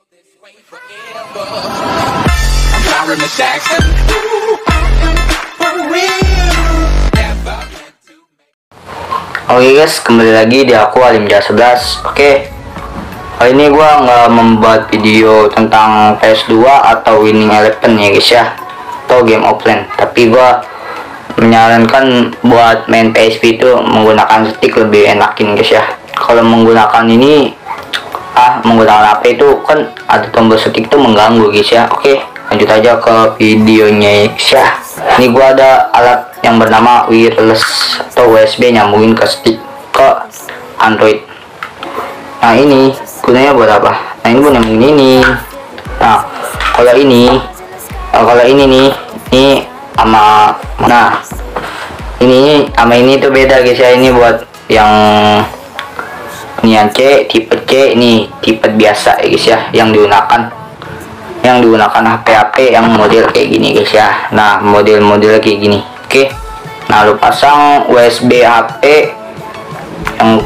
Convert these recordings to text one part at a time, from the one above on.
Oke guys, kembali lagi di aku Alimja 11. Oke, kali ini gua nggak membuat video tentang PS2 atau Winning Eleven ya guys ya, atau game offline, tapi gua menyarankan buat main PSP itu menggunakan stick lebih enakin guys ya. Kalau menggunakan ini menggunakan HP itu kan ada tombol stick itu mengganggu guys ya. Oke, lanjut aja ke videonya guys ya. Ini gua ada alat yang bernama wireless atau USB nyambungin ke stick ke Android. Nah ini gunanya buat apa? Nah ini buat nyambungin ini. Nah kalau ini nih, ini sama ini sama ini tuh beda guys ya. Ini buat yang C, tipe C, ini tipe biasa ya guys ya, yang digunakan HP-HP yang model kayak gini guys ya. Nah model kayak gini. Oke, nah lu pasang USB HP yang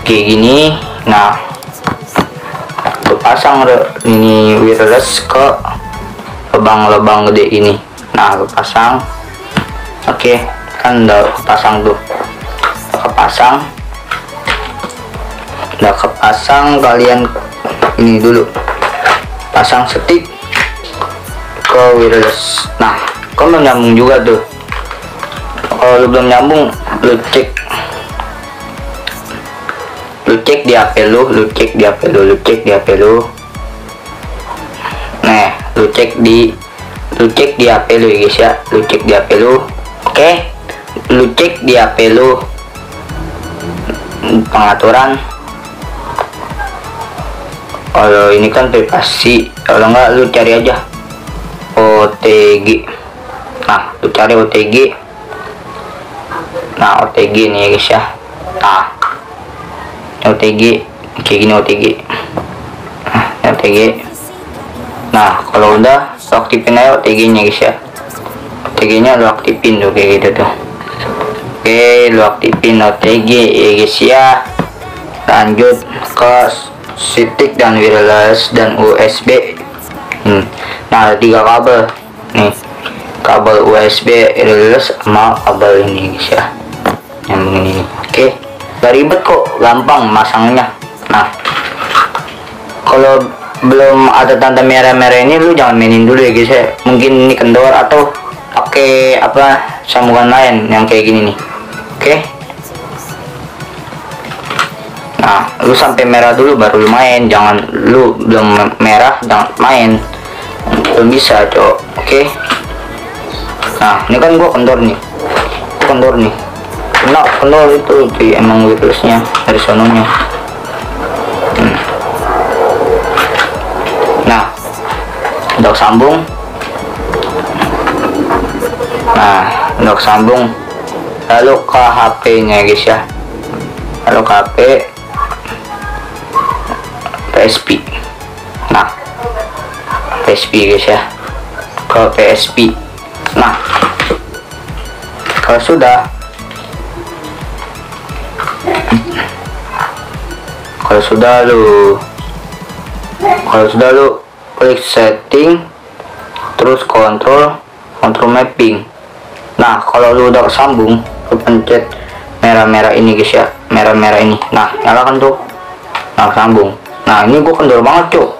kayak gini. Nah lu pasang ini wireless ke lubang gede ini. Nah lu pasang. Oke, kan udah kepasang tuh, udah kepasang. Kalian ini dulu pasang stick ke wireless. Nah kalau nyambung juga tuh. Kalau lu belum nyambung, lu cek di HP lu, Nah, lu cek di HP lu ya guys ya. Lu cek di HP lu. Oke, lu cek di HP lu pengaturan. Kalau ini kan privasi, kalau enggak lu cari aja OTG. Nah lu cari OTG. Nah OTG nih ya guys ya. Nah OTG kayak gini, OTG. Nah kalau udah lu aktifin aja OTG nya guys ya. OTG nya lu aktifin tuh kayak gitu tuh. Oke, lu aktifin OTG ya guys ya. Lanjut ke stick dan wireless dan USB. Nah ada 3 kabel nih, kabel USB, wireless, sama kabel ini guys ya, nyambungin ini. Oke, gak ribet kok, gampang masangnya. Nah kalau belum ada tanda merah-merah ini lu jangan mainin dulu ya guys ya. Mungkin ini kendor atau pakai sambungan lain yang kayak gini nih. Oke, nah lu sampai merah dulu baru lu main. Jangan lu belum merah jangan main, belum bisa cok. Oke, nah ini kan gua kendor nih, kendor itu emang wirelessnya dari sononya. Nah udah sambung. Lalu ke HP nya guys ya, lalu ke HP PSP. Nah PSP guys ya, ke PSP. Nah kalau sudah lu klik setting, terus kontrol mapping. Nah kalau lu udah kesambung, lu pencet merah-merah ini guys ya, merah-merah ini. Nah nyalakan tuh. Nah sambung. Nah ini gua kendor banget cuk,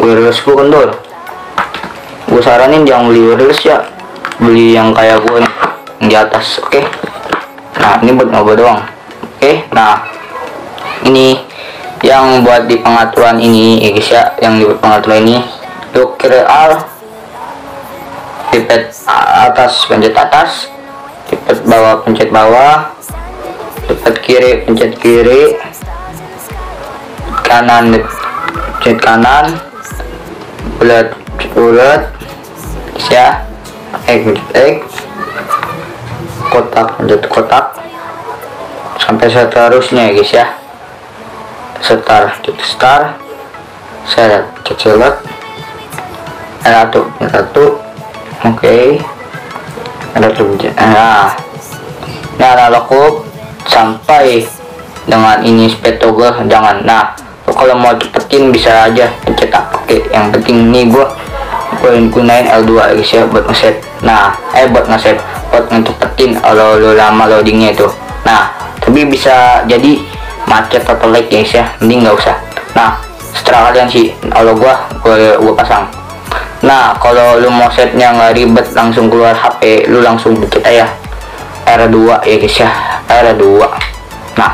wireless gua kendor. Gua saranin jangan beli wireless ya, beli yang kayak gua nih, yang di atas. Oke, nah ini buat ngobrol doang. Oke, nah ini yang buat di pengaturan ini ya guys ya, yang di pengaturan ini lu kira pipet atas pencet atas, pipet bawah pencet bawah, pipet kiri pencet kiri, kanan pencet kanan, bulat ya, X, kotak pencet kotak, sampai seterusnya ya guys ya. Start, saya select satu. Oke, ada tuh. Nah lakukan sampai dengan ini speed toggle jangan. Nah kalau mau cepetin bisa aja dicetak pakai, yang penting nih gua gunain L2 guys ya buat ngeset. Nah buat ngeset, buat ngecepetin kalau lu lama loadingnya itu. Nah tapi bisa jadi macet atau lag guys ya, mending nggak usah. Nah setelah kalian sih, kalau gua pasang. Nah kalau lu mau setnya nggak ribet, langsung keluar HP lu, langsung dikit aja R2 ya guys ya, R2. Nah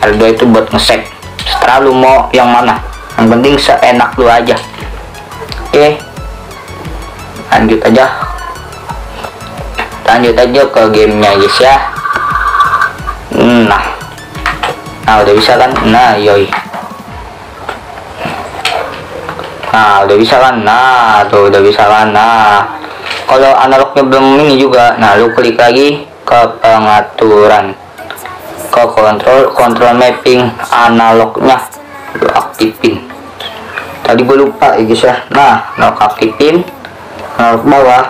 R2 itu buat ngeset. Setelah lu mau yang mana, yang penting seenak lu aja. Oke, lanjut aja ke gamenya guys ya. Nah udah bisa kan, nah yoi. Nah udah bisa kan, nah tuh udah bisa kan. Nah kalau analognya belum ini juga, nah lu klik lagi ke pengaturan, ke control mapping analognya lu aktifin. Tadi gue lupa ya guys ya. Nah analog aktifin, analog bawah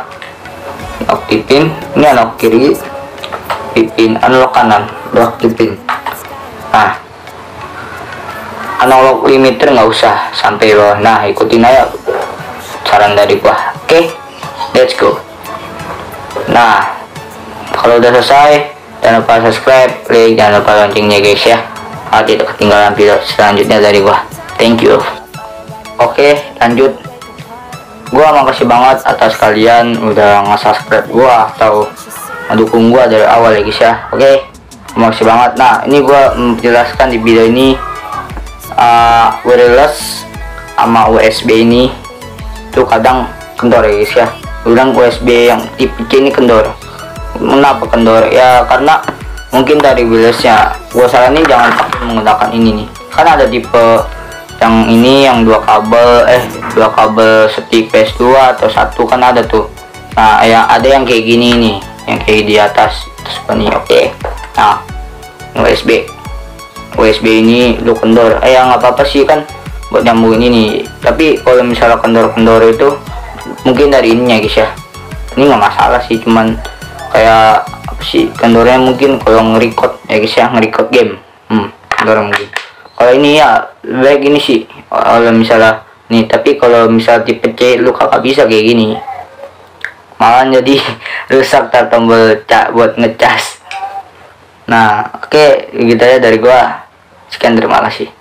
aktifin, ini analog kiri aktifin, analog kanan lu aktifin. Nah analog limiter nggak usah sampai bawah. Nah ikutin aja saran dari gua. Oke, let's go. Nah kalau udah selesai, jangan lupa subscribe, like, jangan lupa loncengnya guys ya, agar tidak ketinggalan video selanjutnya dari gua. Thank you. Oke, lanjut. Gua makasih banget atas kalian udah nge-subscribe gua atau mendukung gua dari awal ya guys ya. Oke, makasih banget. Nah ini gua menjelaskan di video ini wireless sama USB ini tuh kadang kendor ya guys ya. Bilang USB yang tipe C ini kendor. Kenapa kendor ya? Karena mungkin dari wirelessnya. Gua saranin jangan pakai menggunakan ini nih, karena ada tipe yang ini yang dua kabel stick PS2 atau satu kan ada tuh. Nah ya ada yang kayak gini nih, yang kayak di atas terus ini. Oke, nah USB ini lu kendor, ya nggak apa-apa sih kan buat nyambungin ini. Tapi kalau misalnya kendor itu mungkin dari ininya guys ya, ini nggak masalah sih, cuman kayak apa sih kendornya mungkin kalau nge-record ya guys ya, nge-record game kendor mungkin. Kalau ini ya baik ini sih kalau misalnya nih, tapi kalau misalnya tipe C lu kakak bisa kayak gini, malah jadi rusak tombol buat ngecas. Nah oke, gitu aja dari gua. Sekian, terima kasih.